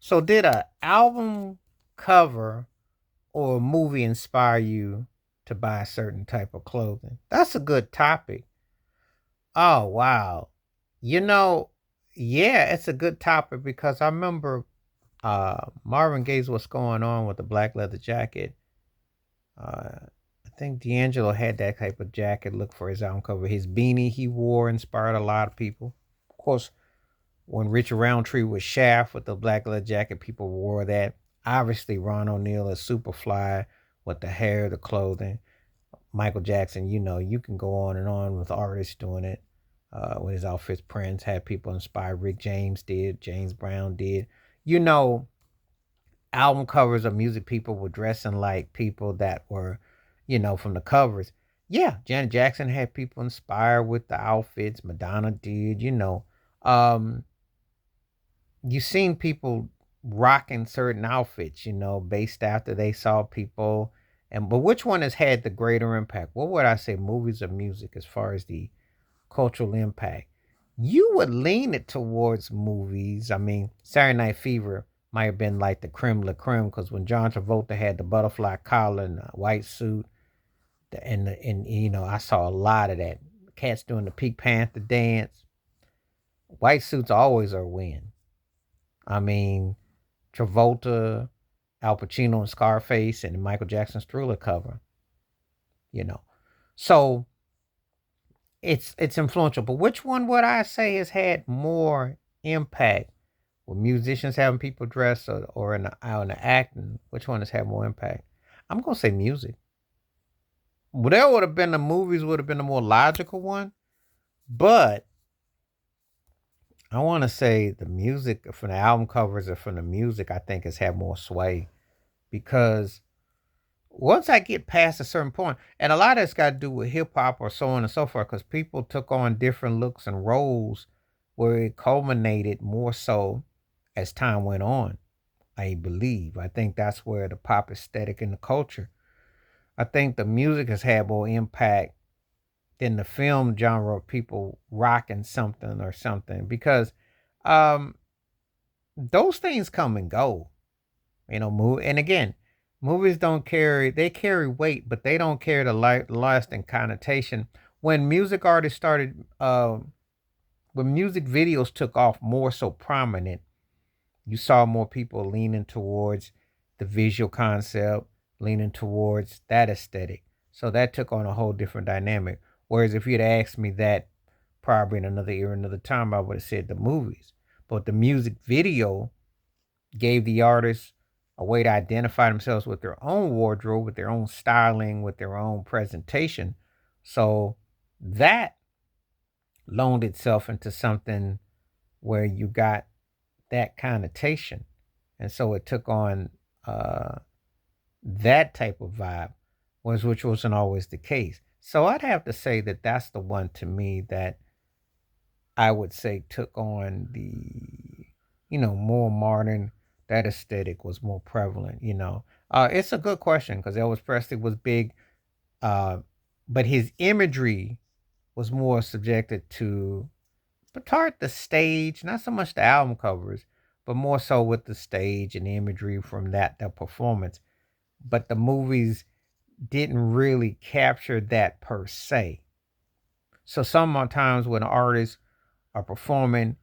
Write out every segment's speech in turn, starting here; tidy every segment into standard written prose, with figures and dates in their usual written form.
So did a album cover or a movie inspire you to buy a certain type of clothing? That's a good topic. Oh, wow. You know, yeah, it's a good topic because I remember Marvin Gaye's What's Going On with the black leather jacket. I think D'Angelo had that type of jacket look for his album cover. His beanie he wore inspired a lot of people. Of course, when Richard Roundtree was Shaft with the black leather jacket, people wore that. Obviously, Ron O'Neal is Superfly with the hair, the clothing. Michael Jackson, you can go on with artists doing it. With his outfits, Prince had people inspired. Rick James did. James Brown did. You know, album covers of music people were dressing like people that were, from the covers. Yeah, Janet Jackson had people inspired with the outfits. Madonna did. Um, you seen people rocking certain outfits, based after they saw people. But which one has had the greater impact? What would I say, movies or music, as far as the cultural impact? You would lean it towards movies. I mean, Saturday Night Fever might have been like the creme de la creme because when John Travolta had the butterfly collar and the white suit, and I saw a lot of that. Cats doing the Pink Panther dance. White suits always are win. I mean, Travolta, Al Pacino, and Scarface, and Michael Jackson's Thriller cover. You know, so it's influential. But which one would I say has had more impact? With musicians having people dress or out in the acting, which one has had more impact? I'm gonna say music. Well, that would have been the movies would have been the more logical one, but I want to say the music from the album covers or from the music I think has had more sway because once I get past a certain point, and a lot of it's got to do with hip hop or so on and so forth, because people took on different looks and roles where it culminated more so as time went on. I believe. I think that's where the pop aesthetic and the culture. I think the music has had more impact than the film genre of people rocking something or something because um, those things come and go. And again, movies don't carry they carry weight, but they don't carry the lasting connotation. When music artists started, when music videos took off more so prominent, you saw more people leaning towards the visual concept, leaning towards that aesthetic. So that took on a whole different dynamic. Whereas if you'd asked me that probably in another era, another time, I would have said the movies. But the music video gave the artists a way to identify themselves with their own wardrobe, with their own styling, with their own presentation. So that loaned itself into something where you got that connotation. And so it took on uh, that type of vibe, which wasn't always the case. So I'd have to say that that's the one to me that I would say took on the, more modern. That aesthetic was more prevalent. It's a good question because Elvis Presley was big, uh, but his imagery was more subjected to but toward the stage, not so much the album covers, but more so with the stage and the imagery from that performance. But the movies didn't really capture that per se. So sometimes when artists are performing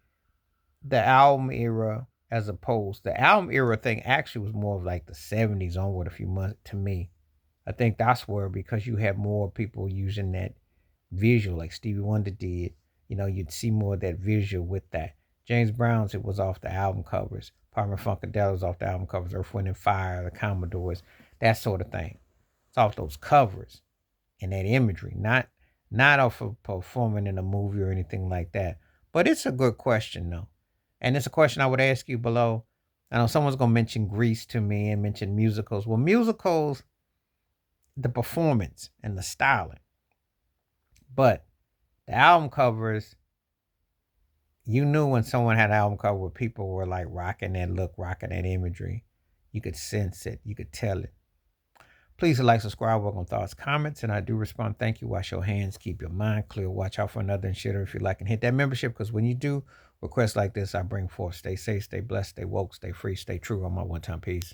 the album era as opposed the album era thing actually was more of like the 70s onward a few months to me. I think that's where because you have more people using that visual like Stevie Wonder did, you'd see more of that visual with that. James Brown's it was off the album covers. Palmer Funkadelic was off the album covers. Earth, Wind and Fire, the Commodores, that sort of thing. It's off those covers and that imagery, not off of performing in a movie or anything like that. But it's a good question though. And it's a question I would ask you below. I know someone's gonna mention Grease to me and mention musicals. Well, musicals, the performance and the styling. But the album covers, you knew when someone had an album cover where people were like rocking that look, rocking that imagery. You could sense it, you could tell it. Please like, subscribe, work on thoughts, comments, and I do respond. Thank you. Wash your hands, keep your mind clear. Watch out for another and share if you like, and hit that membership because when you do, Requests like this I bring forth. Stay safe, stay blessed, stay woke, stay free, stay true on my one time piece.